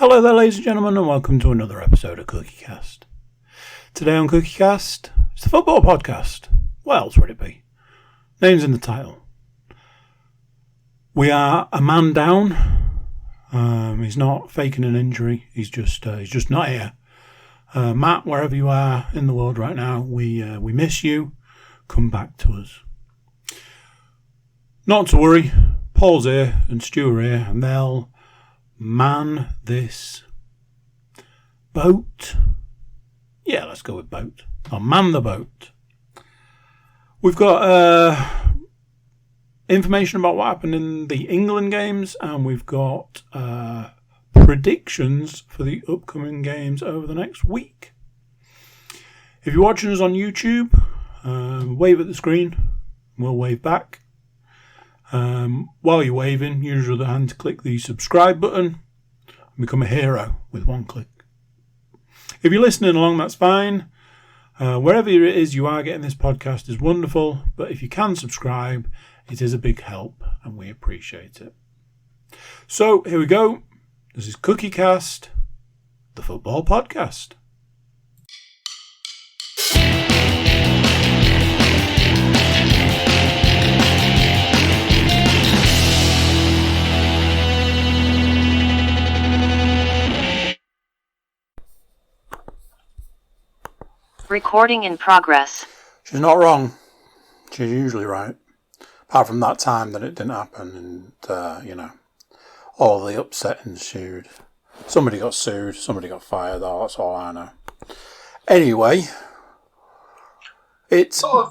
Hello there, ladies and gentlemen, and welcome to another episode of CookieCast. Today on CookieCast, it's the football podcast. What else would it be? Name's in the title. We are a man down. He's not faking an injury. He's just not here. Matt, wherever you are in the world right now, we miss you. Come back to us. Not to worry. Paul's here and Stuart here, and they'll man this boat. Yeah, let's go with boat. I'll man the boat. We've got information about what happened in the England games, and we've got predictions for the upcoming games over the next week. If you're watching us on YouTube, wave at the screen. We'll wave back. While you're waving, use your other hand to click the subscribe button and become a hero with one click. If you're listening along, that's fine. Wherever it is you are getting this podcast is wonderful, but if you can subscribe, it is a big help and we appreciate it. So here we go. This is CookieCast, the football podcast. Recording in progress. She's not wrong. She's usually right. Apart from that time that it didn't happen and, all the upset ensued. Somebody got sued, somebody got fired, though, that's all I know. Anyway, it's for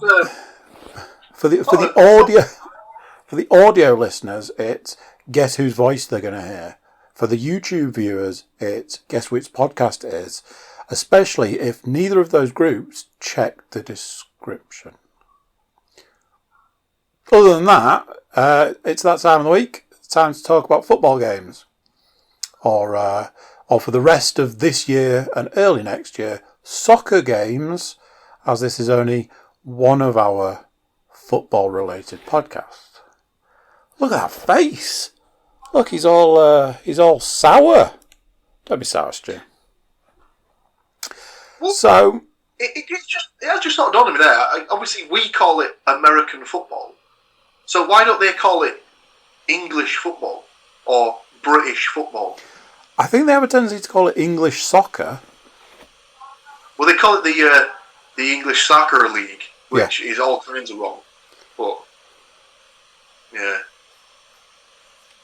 the audio listeners, it's guess whose voice they're going to hear. For the YouTube viewers, it's guess which podcast it is. Especially if neither of those groups check the description. Other than that, it's that time of the week. It's time to talk about football games. Or for the rest of this year and early next year, soccer games, as this is only one of our football-related podcasts. Look at that face. Look, he's all sour. Don't be sour, Stu. Well, so it has just not dawned on me there. Obviously, we call it American football. So why don't they call it English football or British football? I think they have a tendency to call it English soccer. Well, they call it the English Soccer League, which is all kinds of wrong. But yeah,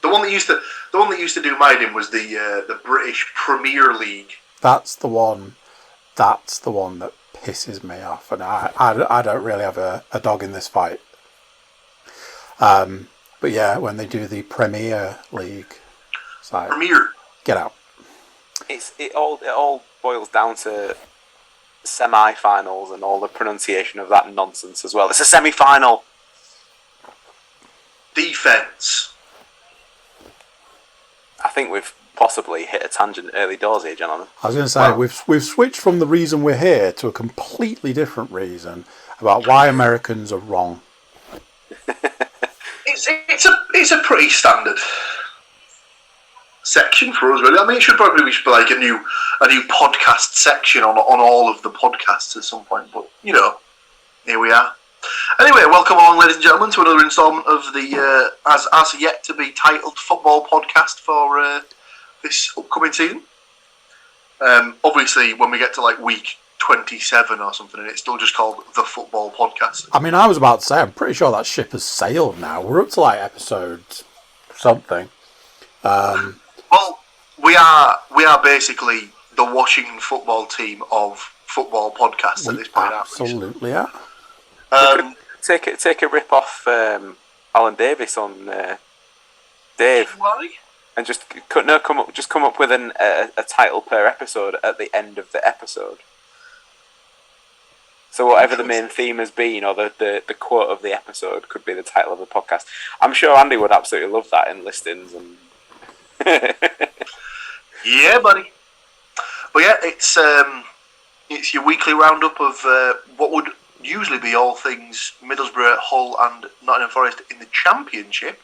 the one that used to do my name was the British Premier League. That's the one that pisses me off, and I don't really have a dog in this fight. But yeah, when they do the Premier League, it's like, Premier, get out. It all boils down to semi-finals and all the pronunciation of that nonsense as well. It's a semi-final. Defense. I think we've possibly hit a tangent early doors here, gentlemen. I was going to say, we've switched from the reason we're here to a completely different reason about why Americans are wrong. It's a pretty standard section for us, really. I mean, it should probably be like a new podcast section on all of the podcasts at some point. But here we are. Anyway, welcome along, ladies and gentlemen, to another instalment of the as yet to be titled football podcast for this upcoming season. Obviously, when we get to like week 27 or something, and it's still just called the football podcast. I mean, I was about to say, I'm pretty sure that ship has sailed now. We're up to like episode something. Well, we are basically the Washington football team of football podcasts at this point. Absolutely, yeah. Take a rip off Alan Davis on Dave. Why? And just come up with a title per episode at the end of the episode. So whatever the main theme has been, or the quote of the episode, could be the title of the podcast. I'm sure Andy would absolutely love that in listings. And yeah, buddy. But yeah, it's your weekly roundup of what would usually be all things Middlesbrough, Hull and Nottingham Forest in the Championship.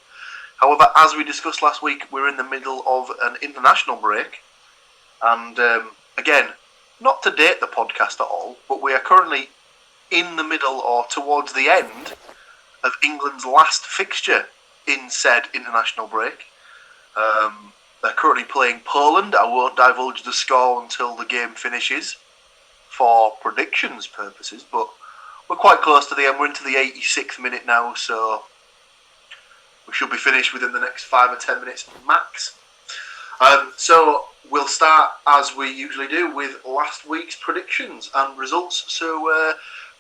However, as we discussed last week, we're in the middle of an international break, And again, not to date the podcast at all, but we are currently in the middle or towards the end of England's last fixture in said international break. They're currently playing Poland. I won't divulge the score until the game finishes for predictions purposes, but we're quite close to the end. We're into the 86th minute now, so we should be finished within the next 5 or 10 minutes max. So we'll start, as we usually do, with last week's predictions and results. So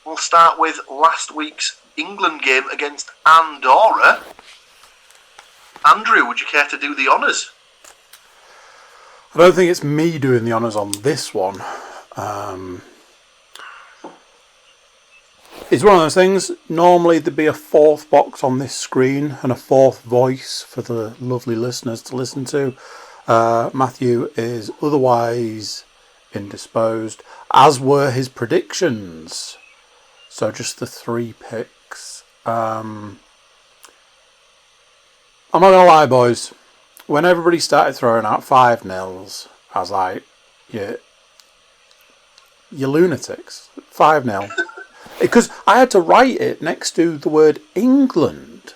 we'll start with last week's England game against Andorra. Andrew, would you care to do the honours? I don't think it's me doing the honours on this one. It's one of those things. Normally there'd be a fourth box on this screen and a fourth voice for the lovely listeners to listen to. Matthew is otherwise indisposed, as were his predictions. So just the 3 picks. I'm not going to lie, boys. When everybody started throwing out 5-0s, I was like, you lunatics. 5-0. Because I had to write it next to the word England.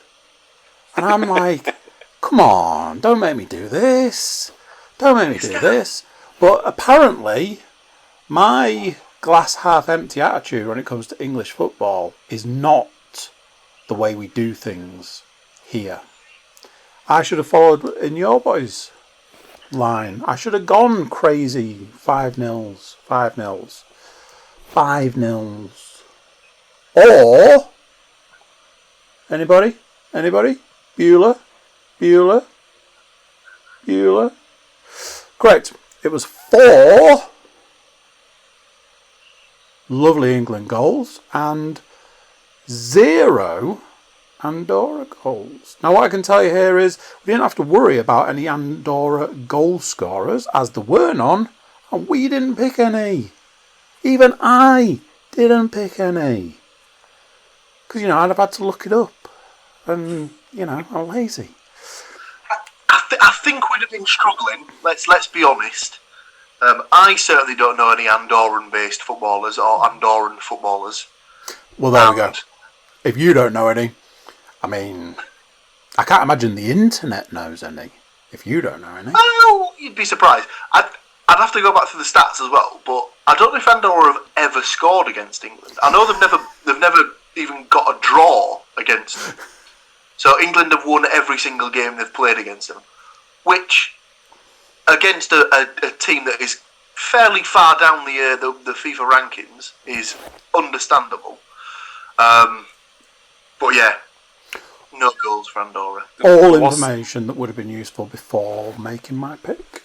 And I'm like, come on, don't make me do this. Don't make me do this. But apparently, my glass half empty attitude when it comes to English football is not the way we do things here. I should have followed in your boys' line. I should have gone crazy. 5-0s. 5-0s. 5-0s. Or, anybody? Bueller? Correct. It was 4 lovely England goals and 0 Andorra goals. Now what I can tell you here is we didn't have to worry about any Andorra goal scorers, as there were none, and we didn't pick any. Even I didn't pick any. Because, I'd have had to look it up. And, I'm lazy. I think we'd have been struggling. Let's be honest. I certainly don't know any Andorran-based footballers or Andorran footballers. Well, there we go. If you don't know any, I can't imagine the internet knows any. If you don't know any. Well, you'd be surprised. I'd have to go back to the stats as well, but I don't know if Andorra have ever scored against England. I know they've never even got a draw against them. So England have won every single game they've played against them, which, against a team that is fairly far down the FIFA rankings, is understandable. But yeah, no goals for Andorra. All information that would have been useful before making my pick.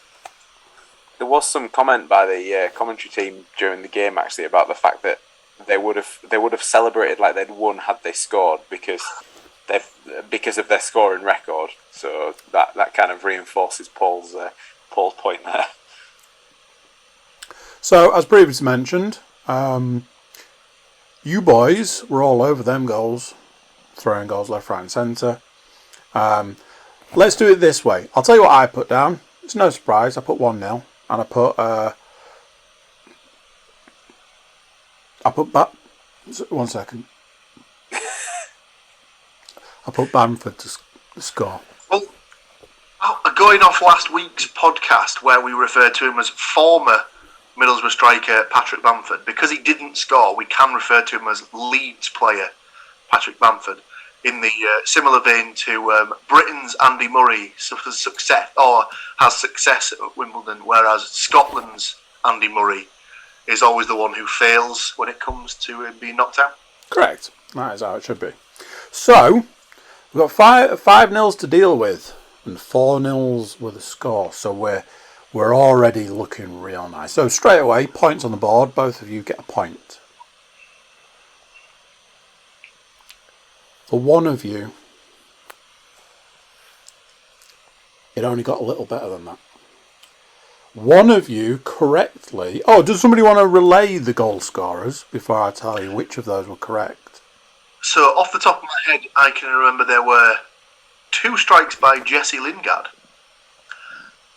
There was some comment by the commentary team during the game actually about the fact that they would have celebrated like they'd won had they scored because of their scoring record. So that kind of reinforces Paul's point there. So as previously mentioned, you boys were all over them goals, throwing goals left, right, and centre. Let's do it this way. I'll tell you what I put down. It's no surprise. I put 1-0. And I put one second. I put Bamford to score. Well, going off last week's podcast where we referred to him as former Middlesbrough striker Patrick Bamford, because he didn't score, we can refer to him as Leeds player Patrick Bamford. In the similar vein to Britain's Andy Murray suffers success or has success at Wimbledon, whereas Scotland's Andy Murray is always the one who fails when it comes to him being knocked out. Correct. That is how it should be. So we've got 5-0s to deal with and 4-0s with a score. So we're already looking real nice. So straight away, points on the board. Both of you get a point. For one of you, it only got a little better than that. One of you correctly... Oh, does somebody want to relay the goal scorers before I tell you which of those were correct? So, off the top of my head, I can remember there were 2 strikes by Jesse Lingard.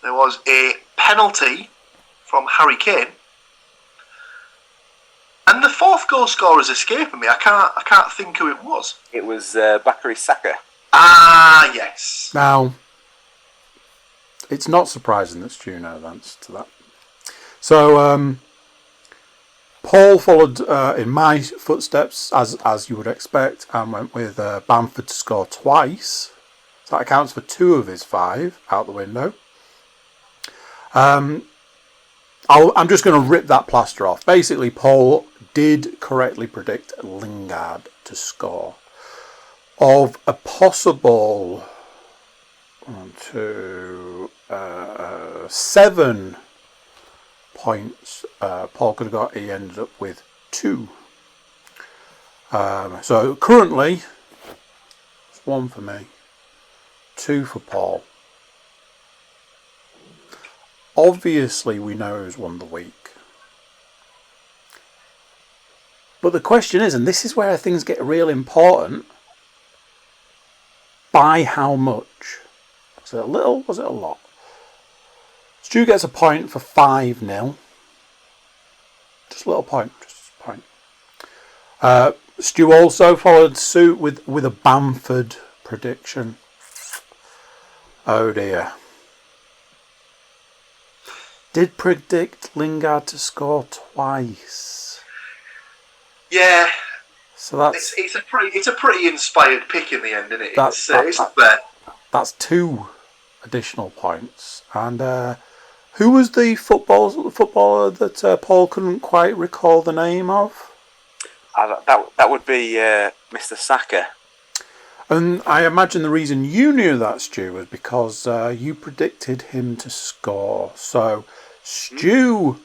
There was a penalty from Harry Kane. And the fourth goal scorer is escaping me. I can't think who it was. It was Bakary Saka. Ah, yes. Now, it's not surprising that Stu knows the answer to that. So, Paul followed in my footsteps, as you would expect, and went with Bamford to score twice. So that accounts for 2 of his 5 out the window. I'm just going to rip that plaster off. Basically, Paul did correctly predict Lingard to score. Of a possible 7 points Paul could have got, he ended up with 2. So currently, it's 1 for me, 2 for Paul. Obviously, we know who's won the week. But the question is, and this is where things get real important, by how much? Was it a little? Was it a lot? Stu gets a point for 5-0. Just a little point. Just a point. Stu also followed suit with a Bamford prediction. Oh dear. Did predict Lingard to score twice. Yeah. So that's it's a pretty inspired pick in the end, isn't it? It's a bet. That's 2 additional points. And who was the footballer that Paul couldn't quite recall the name of? That would be Mr. Saka. And I imagine the reason you knew that, Stu, was because you predicted him to score. So, Stu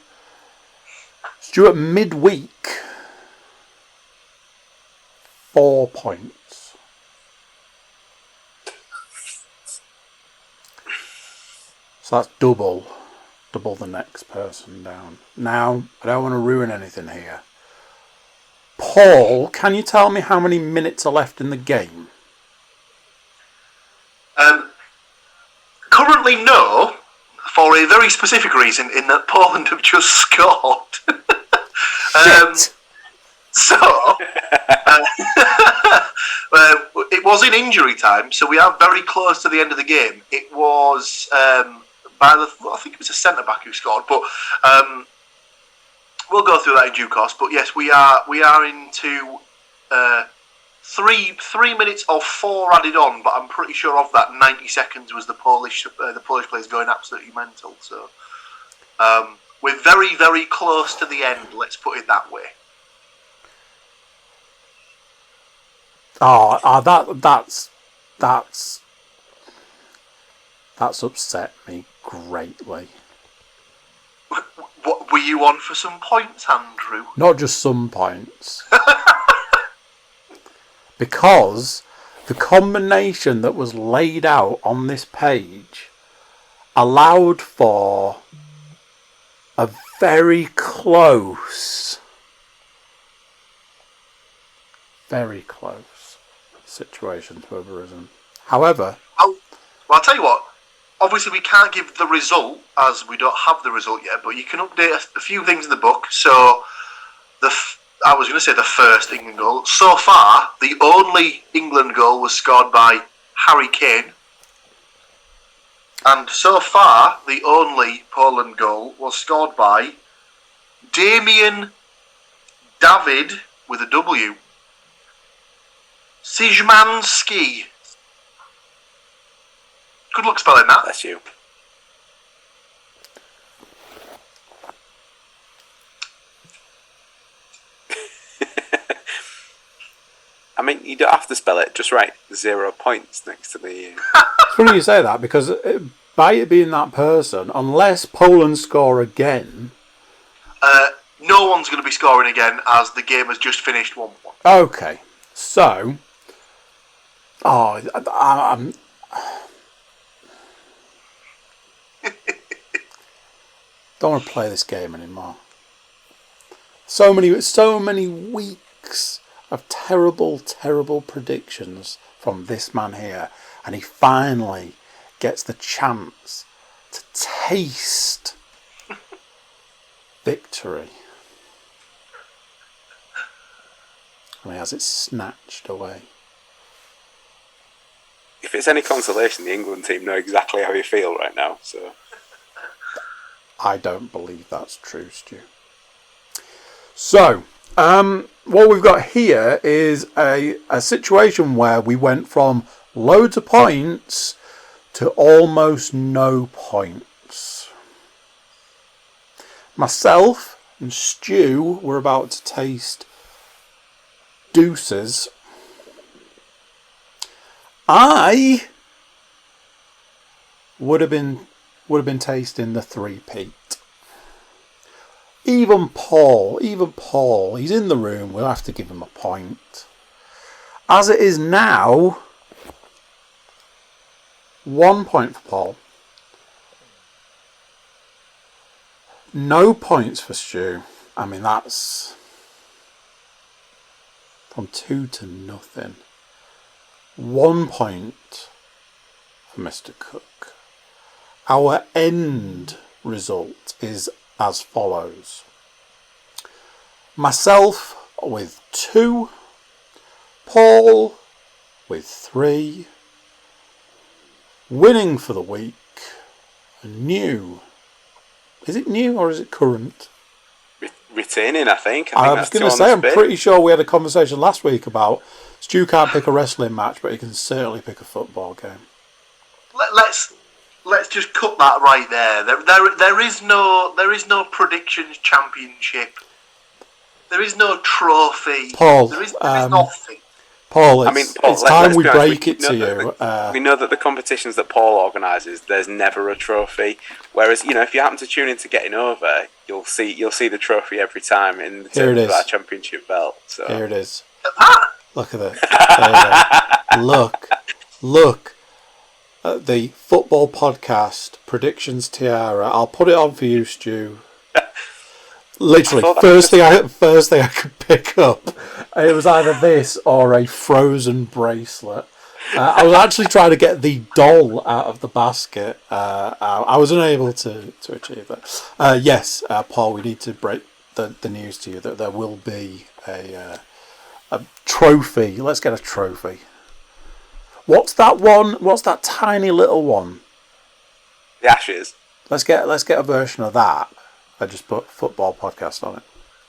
at midweek, 4 points. So that's double the next person down. Now, I don't want to ruin anything here. Paul, can you tell me how many minutes are left in the game? Currently, no, for a very specific reason, in that Poland have just scored. Shit. It was in injury time, so we are very close to the end of the game. It was I think it was a centre back who scored, but we'll go through that in due course. But yes, we are into 3 minutes of 4 added on, but I'm pretty sure of that 90 seconds was the Polish players going absolutely mental. So we're very, very close to the end. Let's put it that way. That's upset me greatly. What were you on for some points, Andrew? Not just some points. Because the combination that was laid out on this page allowed for a very close situation to have arisen. However... Well, I'll tell you what. Obviously, we can't give the result, as we don't have the result yet, but you can update a few things in the book. So, I was going to say the first England goal. So far, the only England goal was scored by Harry Kane. And so far, the only Poland goal was scored by Damien David, with a W, Szymanski. Good luck spelling that. Bless you. I mean, you don't have to spell it. Just write 0 points next to the... It's funny you say that, because by it being that person, unless Poland score again... no one's going to be scoring again, as the game has just finished 1-1. Okay, so... I'm... Don't want to play this game anymore. So many weeks of terrible predictions from this man here, and he finally gets the chance to taste victory. And he has it snatched away. If it's any consolation, the England team know exactly how you feel right now. So I don't believe that's true, Stu. So, what we've got here is a situation where we went from loads of points to almost no points. Myself and Stu were about to taste deuces. I would have been tasting the three-peat. Even Paul, he's in the room. We'll have to give him a point. As it is now, 1 point for Paul. No points for Stu. I mean, that's from 2 to nothing. 1 point for Mr. Cook. Our end result is as follows. Myself with 2. Paul with 3. Winning for the week. New. Is it new or is it current? retaining, I think. I was going to say, I'm pretty sure we had a conversation last week about Stu can't pick a wrestling match, but he can certainly pick a football game. Let's just cut that right there. There is no predictions championship. There is no trophy. Paul, there is nothing. Paul, it's time we break it to you. We know that the competitions that Paul organises, there's never a trophy. Whereas, if you happen to tune into Getting Over, you'll see the trophy every time in the terms of that championship belt. So. Here it is. Look at it. Look. The football podcast predictions tiara. I'll put it on for you, Stu. Literally, first thing I could pick up, it was either this or a Frozen bracelet. I was actually trying to get the doll out of the basket. I was unable to achieve that. Yes, Paul, we need to break the news to you that there will be a trophy. Let's get a trophy. What's that one? What's that tiny little one? The Ashes. Let's get a version of that. I just put football podcast on it.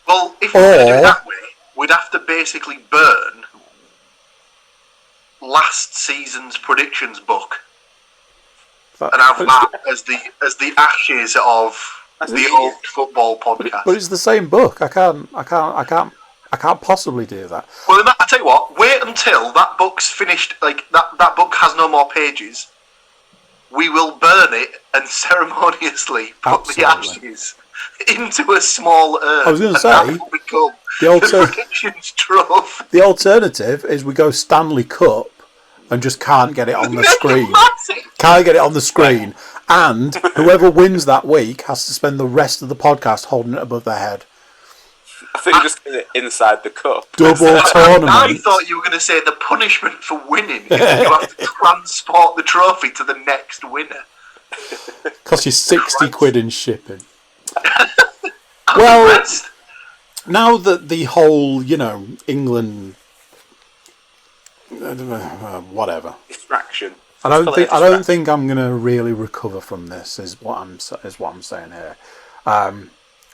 Well, if we do it that way, we'd have to basically burn last season's predictions book and have that as the ashes of the old football podcast. But it's the same book. I can't possibly do that. Well, I tell you what. Wait until that book's finished. Like that book has no more pages. We will burn it and ceremoniously put the ashes into a small urn. I was going to say the predictions trophy. The alternative is we go Stanley Cup and just can't get it on the screen. Can't get it on the screen, and whoever wins that week has to spend the rest of the podcast holding it above their head. I think you just get it inside the cup. Double tournament. I thought you were going to say the punishment for winning is that you have to transport the trophy to the next winner. Costs you 60 quid in shipping. Well, now that the whole, England, whatever distraction. I don't think I'm going to really recover from this. Is what I'm saying here.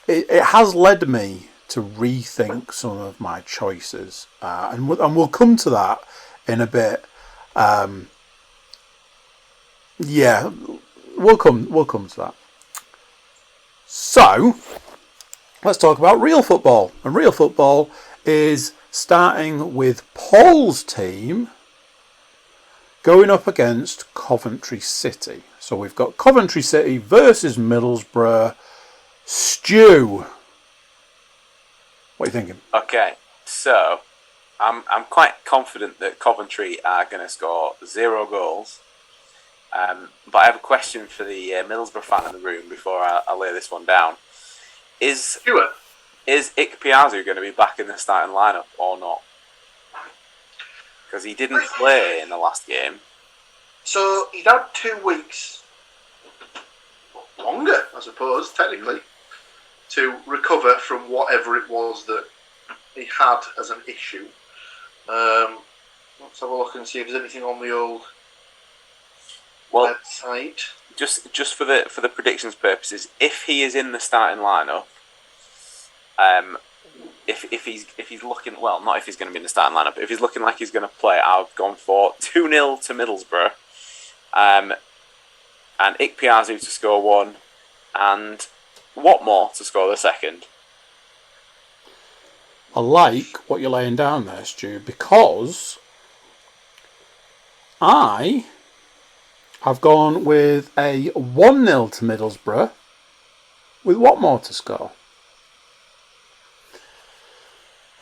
It has led me to rethink some of my choices, and we'll come to that in a bit. Yeah, we'll come to that. So, let's talk about real football. And real football is starting with Paul's team going up against Coventry City. So we've got Coventry City versus Middlesbrough. Stu, what are you thinking? Okay, so I'm quite confident that Coventry are going to score 0 goals. But I have a question for the Middlesbrough fan in the room before I lay this one down. Is Stuart, is Ikpeazu going to be back in the starting lineup or not? Because he didn't play in the last game. So he's had 2 weeks, longer, I suppose, technically, to recover from whatever it was that he had as an issue. Let's have a look and see if there's anything on the old website. Just for the predictions purposes, if he is in the starting lineup, if he's looking, well, not if he's going to be in the starting lineup, but if he's looking like he's going to play, I've gone for 2-0 to Middlesbrough, and Ikpeazu to score one, and Watmore to score the second. I like what you're laying down there, Stu, because I have gone with a 1-0 to Middlesbrough with Watmore to score.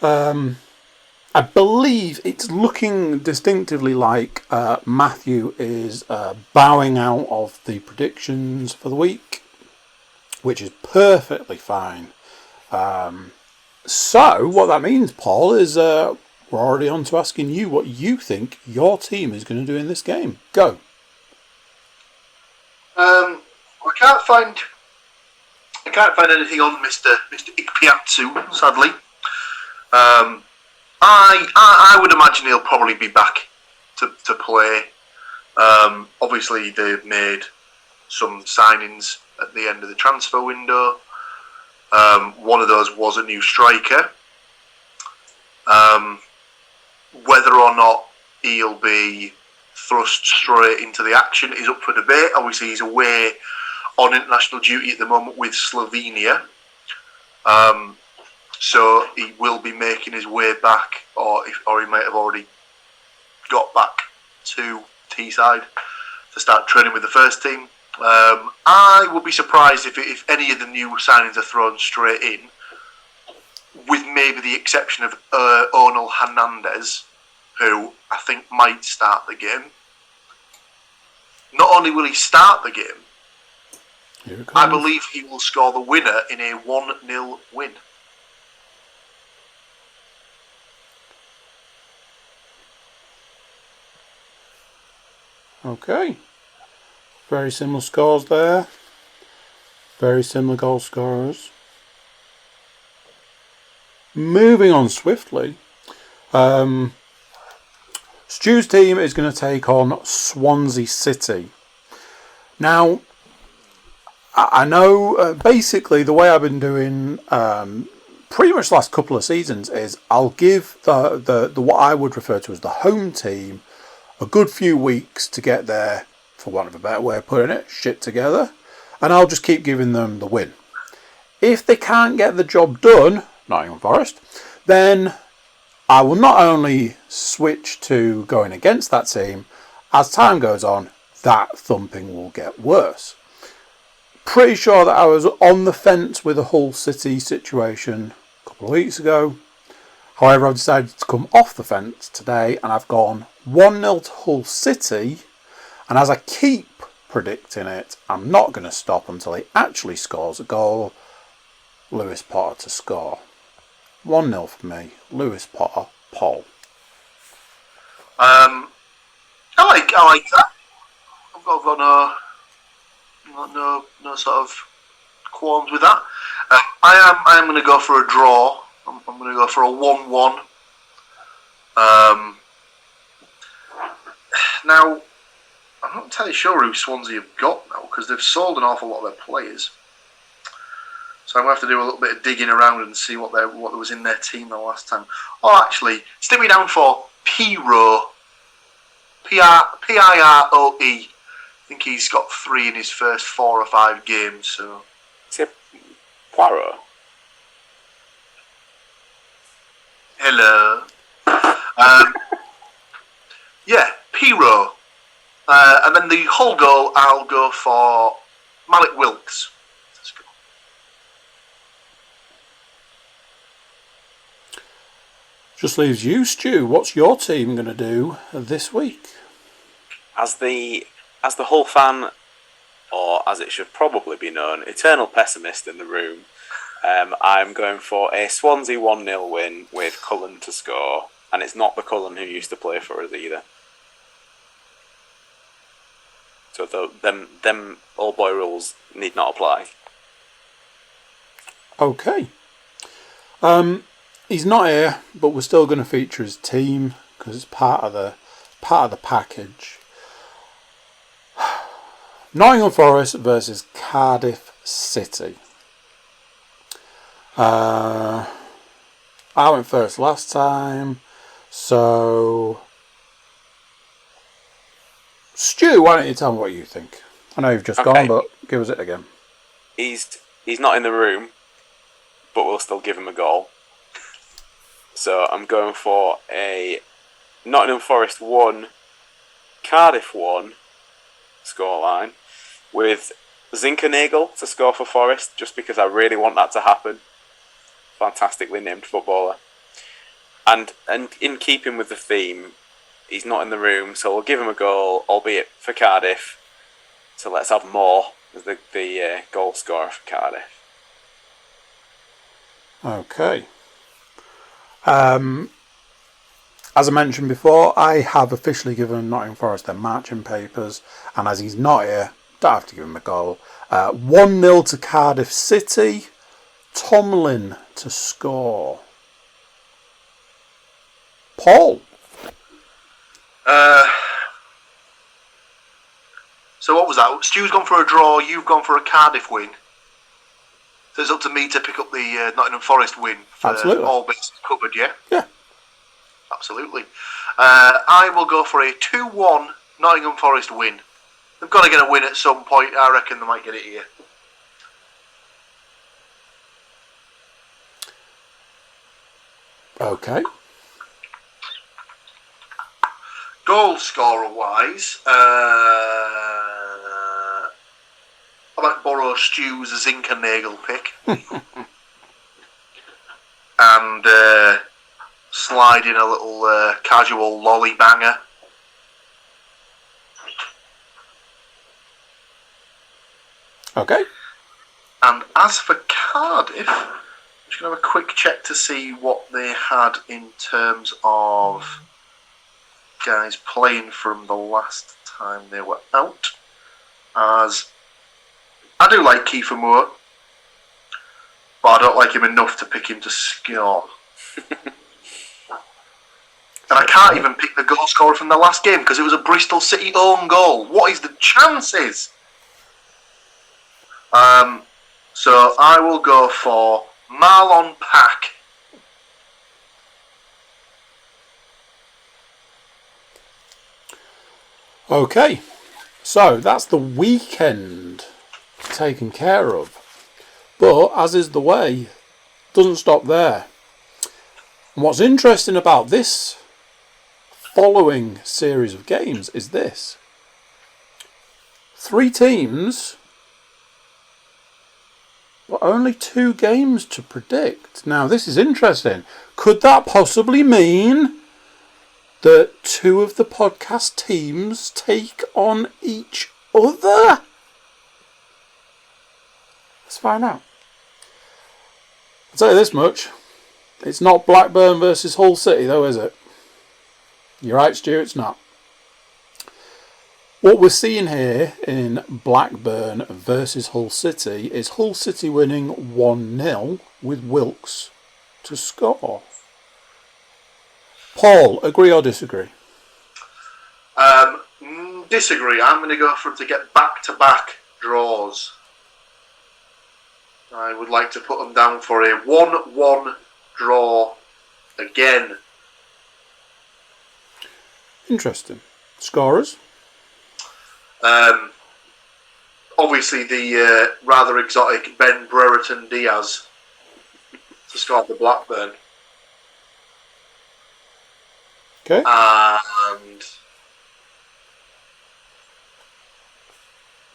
I believe it's looking distinctively like Matthew is bowing out of the predictions for the week, which is perfectly fine. So what that means, Paul, is we're already on to asking you what you think your team is going to do in this game. Go. I can't find anything on Mr. Ikpeazu, sadly. I would imagine he'll probably be back to play. Obviously, they've made some signings at the end of the transfer window. One of those was a new striker. Whether or not he'll be thrust straight into the action is up for debate. Obviously, he's away on international duty at the moment with Slovenia. So he will be making his way back, or he might have already got back to Teesside to start training with the first team. I would be surprised if any of the new signings are thrown straight in, with maybe the exception of Onel Hernandez, who I think might start the game. Not only will he start the game, I believe he will score the winner in a 1-0 win. Okay. Very similar scores there. Very similar goal scorers. Moving on swiftly. Stu's team is going to take on Swansea City. Now, I know basically the way I've been doing pretty much the last couple of seasons is I'll give the what I would refer to as the home team a good few weeks to get their, for want of a better way of putting it, shit together, and I'll just keep giving them the win. If they can't get the job done, Nottingham Forest, then I will not only switch to going against that team, as time goes on, that thumping will get worse. Pretty sure that I was on the fence with the Hull City situation a couple of weeks ago. However, I've decided to come off the fence today, and I've gone 1-0 to Hull City, and as I keep predicting it, I'm not going to stop until he actually scores a goal. Lewis Potter to score. 1-0 for me. Lewis Potter, Paul. I like that. I've got no sort of qualms with that. I am going to go for a draw. I'm going to go for a 1-1. Now, I'm not entirely sure who Swansea have got now, because they've sold an awful lot of their players. So I'm going to have to do a little bit of digging around and see what was in their team the last time. Oh, actually, stick me down for Piro. Piroe. I think he's got 3 in his first 4 or 5 games. So. Is it Poirot? Hello. Yeah, Piro. And then the whole goal, I'll go for Malik Wilkes. Let's go. Just leaves you, Stu. What's your team going to do this week? As the Hull fan, or as it should probably be known, eternal pessimist in the room, I'm going for a Swansea 1-0 win with Cullen to score, and it's not the Cullen who used to play for us either. So them old boy rules need not apply. Okay. He's not here, but we're still going to feature his team because it's part of the package. Nottingham Forest versus Cardiff City. I went first last time, so Stu, why don't you tell me what you think? I know you've just gone, but give us it again. He's not in the room, but we'll still give him a goal. So I'm going for a Nottingham Forest 1, Cardiff 1 scoreline, with Zinkernagel to score for Forest, just because I really want that to happen. Fantastically named footballer. And in keeping with the theme, he's not in the room, so we'll give him a goal, albeit for Cardiff. So let's have more as the goal scorer for Cardiff. Okay. As I mentioned before, I have officially given Nottingham Forest their marching papers, and as he's not here, don't have to give him a goal. 1-0 to Cardiff City. Tomlin to score. Paul. So what was that? Stu's gone for a draw, you've gone for a Cardiff win. So it's up to me to pick up the Nottingham Forest win for Absolutely. all bases covered, yeah? Yeah. Absolutely. I will go for a 2-1 Nottingham Forest win. They've got to get a win at some point. I reckon they might get it here. Okay. Goal scorer wise, I might borrow Stu's Zinkernagel pick and slide in a little casual lolly banger. Okay. And as for Cardiff, I'm just going to have a quick check to see what they had in terms of guys playing from the last time they were out. As I do like Kiefer Moore, but I don't like him enough to pick him to score. And I can't even pick the goal scorer from the last game because it was a Bristol City own goal. What is the chances? So I will go for Marlon Pack. Okay. So that's the weekend taken care of. But as is the way, doesn't stop there. And what's interesting about this following series of games is this. 3 teams, but only 2 games to predict. Now this is interesting. Could that possibly mean that 2 of the podcast teams take on each other? Let's find out. I'll tell you this much. It's not Blackburn versus Hull City though, is it? You're right, Stuart, it's not. What we're seeing here in Blackburn versus Hull City is Hull City winning 1-0 with Wilkes to score. Paul, agree or disagree? Disagree. I'm going to go for them to get back-to-back draws. I would like to put them down for a 1-1 draw again. Interesting. Scorers? Obviously the rather exotic Ben Brereton Diaz to score for Blackburn. Okay. And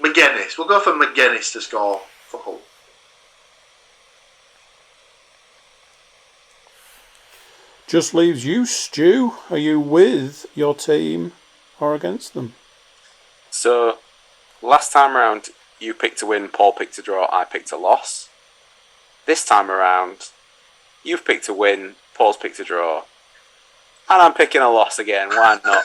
McGuinness. We'll go for McGuinness to score for Hull. Just leaves you, Stu. Are you with your team or against them? So, last time around, you picked a win, Paul picked a draw, I picked a loss. This time around, you've picked a win, Paul's picked a draw, and I'm picking a loss again. Why not?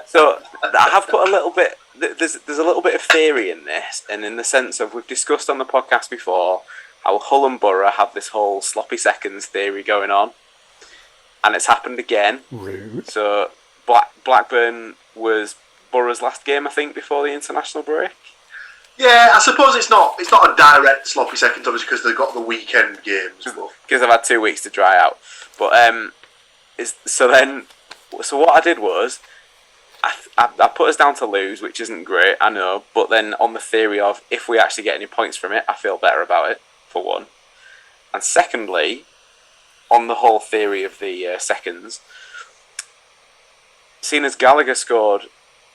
So, I have put a little bit. There's a little bit of theory in this, and in the sense of we've discussed on the podcast before how Hull and Borough have this whole sloppy seconds theory going on, and it's happened again. Rude. So Blackburn was Borough's last game, I think, before the international break. Yeah, I suppose it's not a direct sloppy seconds, obviously, because they've got the weekend games. Because I've had 2 weeks to dry out. But so what I did was I put us down to lose, which isn't great, I know. But then on the theory of if we actually get any points from it, I feel better about it, for one. And secondly, on the whole theory of the seconds, seeing as Gallagher scored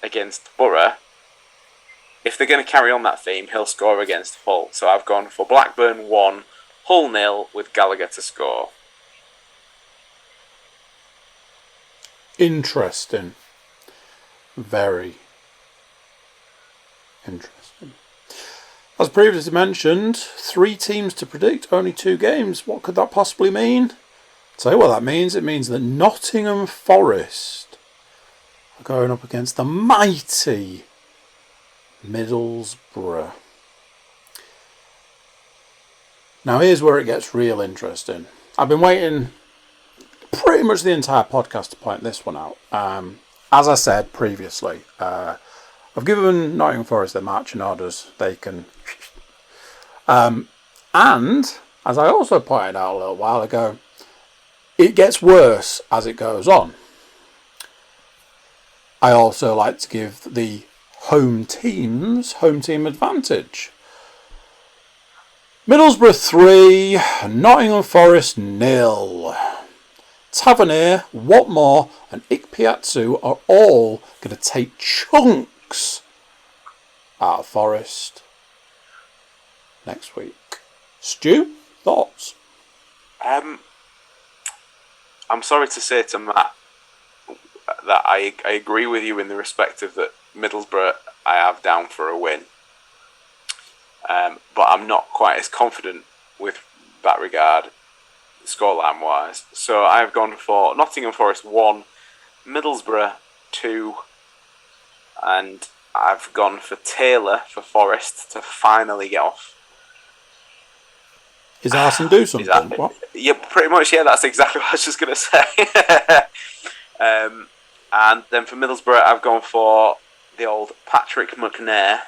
against Borough, if they're going to carry on that theme, he'll score against Hull. So I've gone for Blackburn 1, Hull 0 with Gallagher to score. Interesting. Very interesting. As previously mentioned, 3 teams to predict, only 2 games. What could that possibly mean? I'll tell you what that means. It means that Nottingham Forest are going up against the mighty Middlesbrough. Now here's where it gets real interesting. I've been waiting pretty much the entire podcast to point this one out. As I said previously, I've given Nottingham Forest their marching orders. They can... and, as I also pointed out a little while ago, it gets worse as it goes on. I also like to give the home team advantage. Middlesbrough 3, Nottingham Forest 0. Tavernier, Watmore and Ikpeatsu are all going to take chunks out of Forest next week. Stu, thoughts? I'm sorry to say to Matt that I agree with you in the respect of that Middlesbrough I have down for a win. But I'm not quite as confident with that regard, scoreline wise. So I've gone for Nottingham Forest 1, Middlesbrough 2, and I've gone for Taylor for Forest to finally get off. Is Arson do something? What? Yeah, pretty much, yeah, that's exactly what I was just going to say. And then for Middlesbrough, I've gone for the old Patrick McNair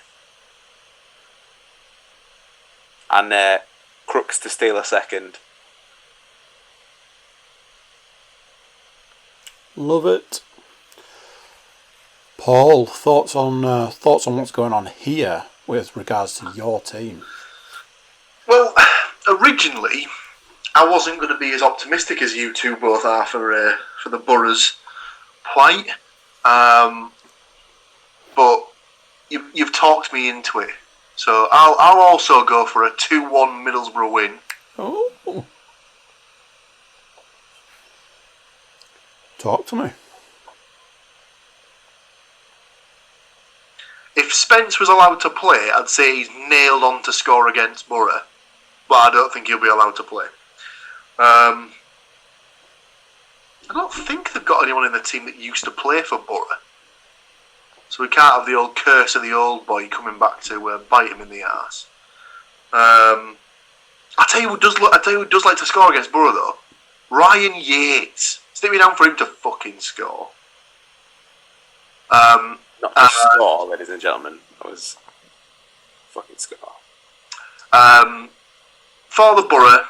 and Crooks to steal a second. Love it. Paul, thoughts on what's going on here with regards to your team? Well, originally, I wasn't going to be as optimistic as you two both are for the Borough's plight, but you've talked me into it. So I'll also go for a 2-1 Middlesbrough win. Oh, talk to me. If Spence was allowed to play, I'd say he's nailed on to score against Borough, but I don't think he'll be allowed to play. I don't think they've got anyone in the team that used to play for Borough, so we can't have the old curse of the old boy coming back to bite him in the arse. I tell you who does like to score against Borough though, Ryan Yates. Stick me down for him to fucking score. Not to score, ladies and gentlemen. That was fucking score. For the Borough,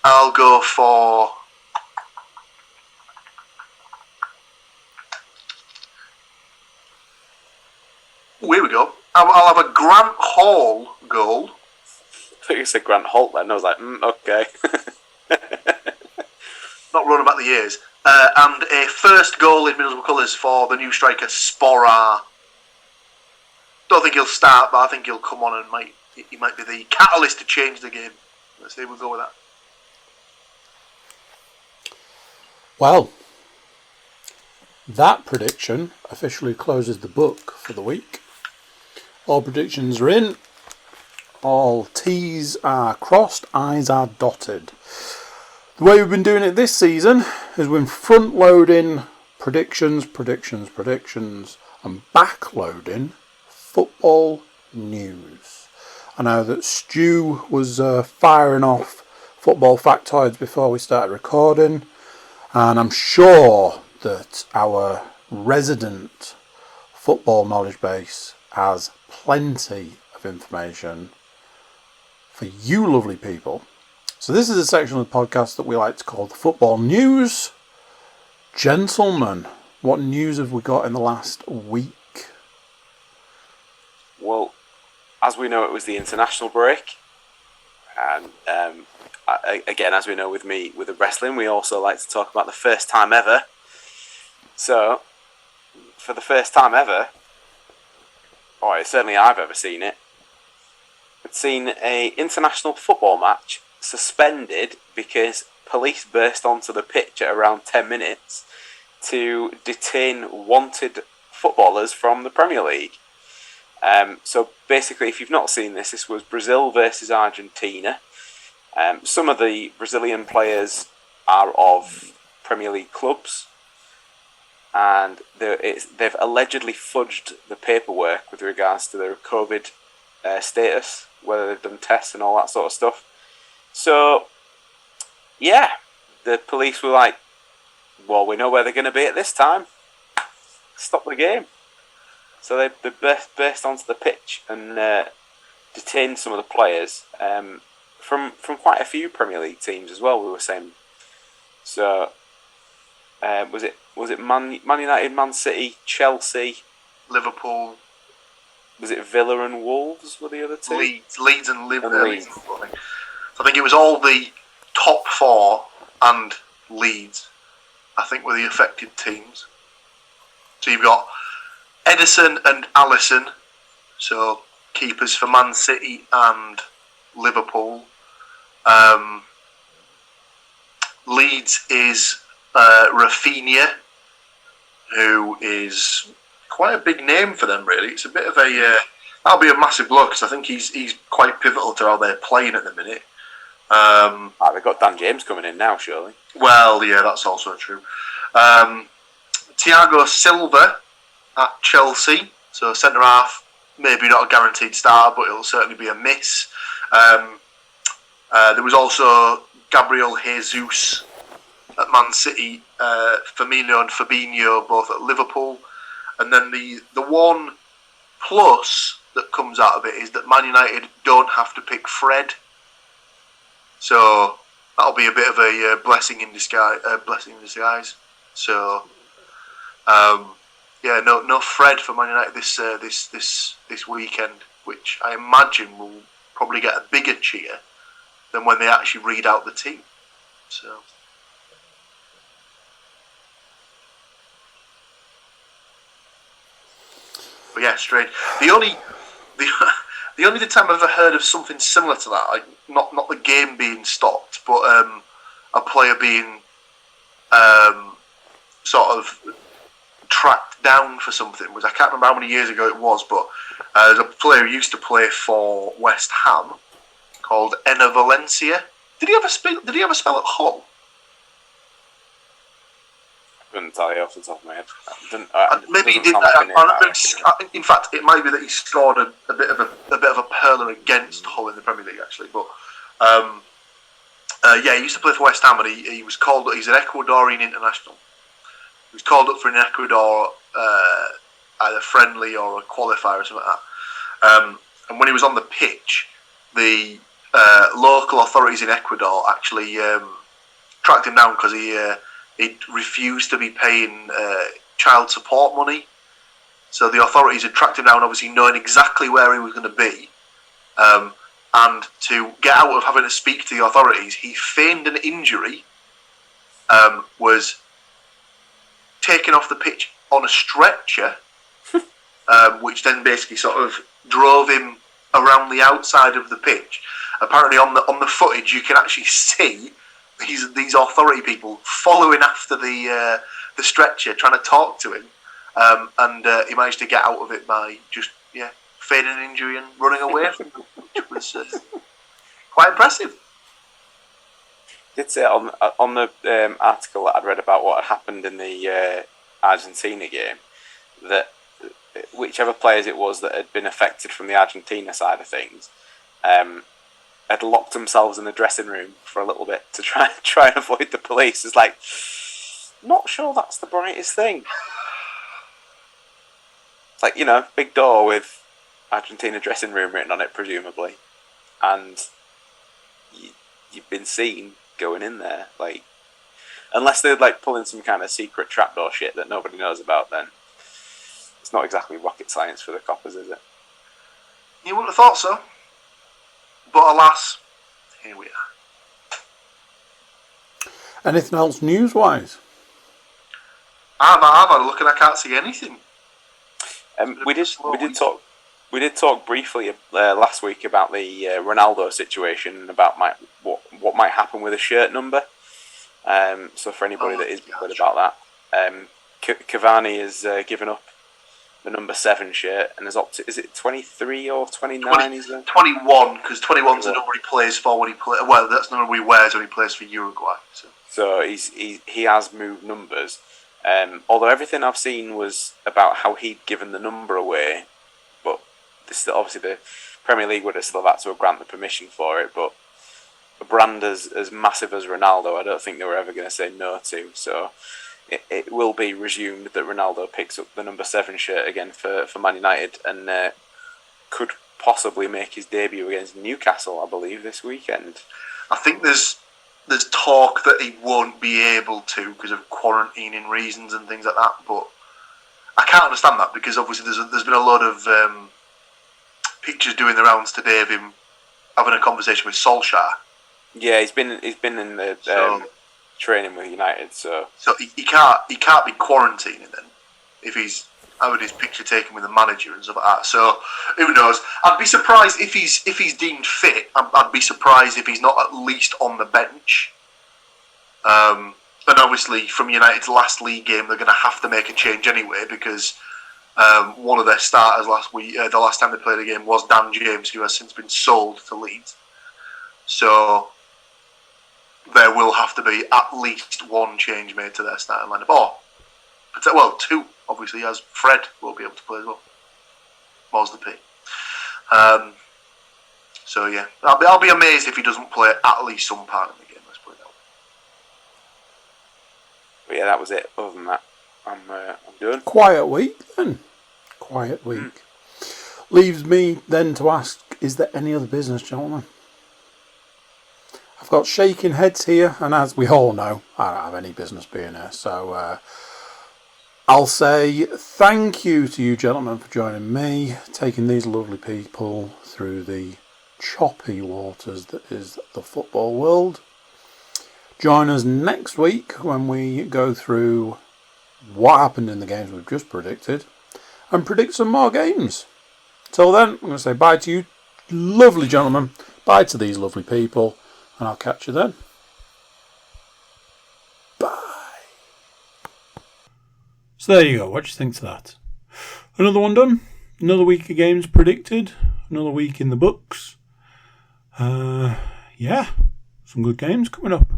I'll go for... Here we go. I'll have a Grant Hall goal. I thought you said Grant Holt then. I was like, okay. Not running back the years. And a first goal in Middlesbrough colours for the new striker, Sporar. Don't think he'll start, but I think he'll come on and he might be the catalyst to change the game. Let's see, we'll go with that. Well, that prediction officially closes the book for the week. All predictions are in. All T's are crossed, I's are dotted. The way we've been doing it this season is we've been front-loading predictions, and back-loading football news. I know that Stu was firing off football factoids before we started recording, and I'm sure that our resident football knowledge base has plenty of information for you lovely people. So this is a section of the podcast that we like to call the football news. Gentlemen, what news have we got in the last week? Well, as we know, it was the international break, and again, as we know with me with the wrestling, we also like to talk about the first time ever. So, for the first time ever, or certainly I've ever seen it, I've seen a international football match suspended because police burst onto the pitch at around 10 minutes to detain wanted footballers from the Premier League. So basically, if you've not seen this, this was Brazil versus Argentina. Some of the Brazilian players are of Premier League clubs, and they've allegedly fudged the paperwork with regards to their COVID status, whether they've done tests and all that sort of stuff. So, yeah, the police were like, well, we know where they're going to be at this time. Stop the game. So they burst onto the pitch and detained some of the players from quite a few Premier League teams as well, we were saying. So, was it Man United, Man City, Chelsea, Liverpool? Was it Villa and Wolves were the other two? Leeds and Liverpool. I think it was all the top four and Leeds, I think, were the affected teams. So you've got Edison and Alisson, so keepers for Man City and Liverpool. Leeds is Rafinha, who is quite a big name for them, really. It's a bit of a... that'll be a massive blow, because I think he's quite pivotal to how they're playing at the minute. They've got Dan James coming in now, surely. Well, yeah, that's also true. Thiago Silva at Chelsea, so centre-half, maybe not a guaranteed starter, but it'll certainly be a miss. There was also Gabriel Jesus at Man City, Firmino and Fabinho both at Liverpool, and then the one plus that comes out of it is that Man United don't have to pick Fred, so that'll be a bit of a blessing in disguise. So, yeah, no Fred for Man United this weekend, which I imagine will probably get a bigger cheer than when they actually read out the team. So, but yeah, strange. The only time I've ever heard of something similar to that, like not the game being stopped, but a player being sort of tracked down for something, was, I can't remember how many years ago it was, but there's a player who used to play for West Ham called Enner Valencia. Did he ever spell at Hull? I couldn't tell you off the top of my head. Maybe he did. In fact, it might be that he scored a bit of a perler against Hull in the Premier League, actually. But yeah, he used to play for West Ham, and he was called. He's an Ecuadorian international. He was called up for an Ecuador either friendly or a qualifier or something like that. And when he was on the pitch, the local authorities in Ecuador actually tracked him down because he refused to be paying child support money. So the authorities had tracked him down, obviously knowing exactly where he was going to be. And to get out of having to speak to the authorities, he feigned an injury, was taken off the pitch on a stretcher, which then basically sort of drove him around the outside of the pitch. Apparently on the footage you can actually see these authority people following after the stretcher, trying to talk to him, and he managed to get out of it by just feigning an injury and running away from them, which was quite impressive. Did say on the article that I'd read about what had happened in the Argentina game, that whichever players it was that had been affected from the Argentina side of things, had locked themselves in the dressing room for a little bit to try and avoid the police. It's like, not sure that's the brightest thing. It's like, big door with Argentina dressing room written on it, presumably, and you've been seen going in there. Like, unless they're like pulling some kind of secret trapdoor shit that nobody knows about, then it's not exactly rocket science for the coppers, is it? You wouldn't have thought so. But alas, here we are. Anything else news-wise? I've had a look and I can't see anything. We did talk briefly last week about the Ronaldo situation and about what might happen with a shirt number. So for anybody that is bothered about that, Cavani has given up the number 7 shirt and is up to, is it 23 or 29? 21, because 21's the number he plays for when he plays. Well, that's the number he wears when he plays for Uruguay. So he has moved numbers. Although everything I've seen was about how he'd given the number away, but this obviously the Premier League would have still had to grant the permission for it. But a brand as massive as Ronaldo, I don't think they were ever going to say no to. So it will be resumed that Ronaldo picks up the number 7 shirt again for Man United and could possibly make his debut against Newcastle, I believe, this weekend. I think there's talk that he won't be able to because of quarantining reasons and things like that, but I can't understand that because obviously there's been a lot of pictures doing the rounds today of him having a conversation with Solskjaer. Yeah, he's been in the training with United, so he can't be quarantining then if he's having his picture taken with the manager and stuff like that. So who knows? I'd be surprised if he's deemed fit. I'd be surprised if he's not at least on the bench. And obviously from United's last league game, they're going to have to make a change anyway because one of their starters last week, the last time they played a game, was Dan James, who has since been sold to Leeds. So there will have to be at least one change made to their starting lineup. Or, 2, obviously, as Fred will be able to play as well. More's the P. So yeah, I'll be amazed if he doesn't play at least some part in the game. Let's put it that way. But yeah, that was it. Other than that, I'm done. Quiet week then. Quiet week. Leaves me then to ask: is there any other business, gentlemen? I've got shaking heads here, and as we all know, I don't have any business being here. So I'll say thank you to you gentlemen for joining me, taking these lovely people through the choppy waters that is the football world. Join us next week when we go through what happened in the games we've just predicted and predict some more games. Till then, I'm going to say bye to you lovely gentlemen, bye to these lovely people, and I'll catch you then. Bye. So there you go. What do you think to that? Another one done. Another week of games predicted. Another week in the books. Yeah, some good games coming up.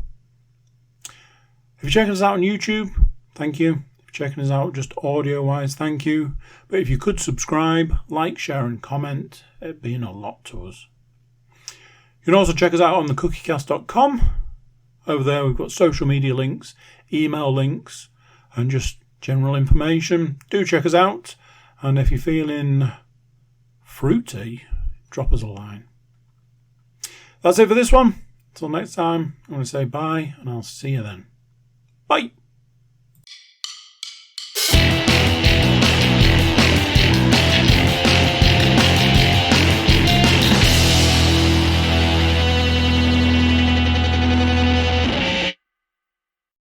If you're checking us out on YouTube, thank you. If you're checking us out just audio-wise, thank you. But if you could subscribe, like, share and comment, it'd mean a lot to us. You can also check us out on thecookiecast.com. Over there we've got social media links, email links, and just general information. Do check us out. And if you're feeling fruity, drop us a line. That's it for this one. Until next time, I'm going to say bye, and I'll see you then. Bye.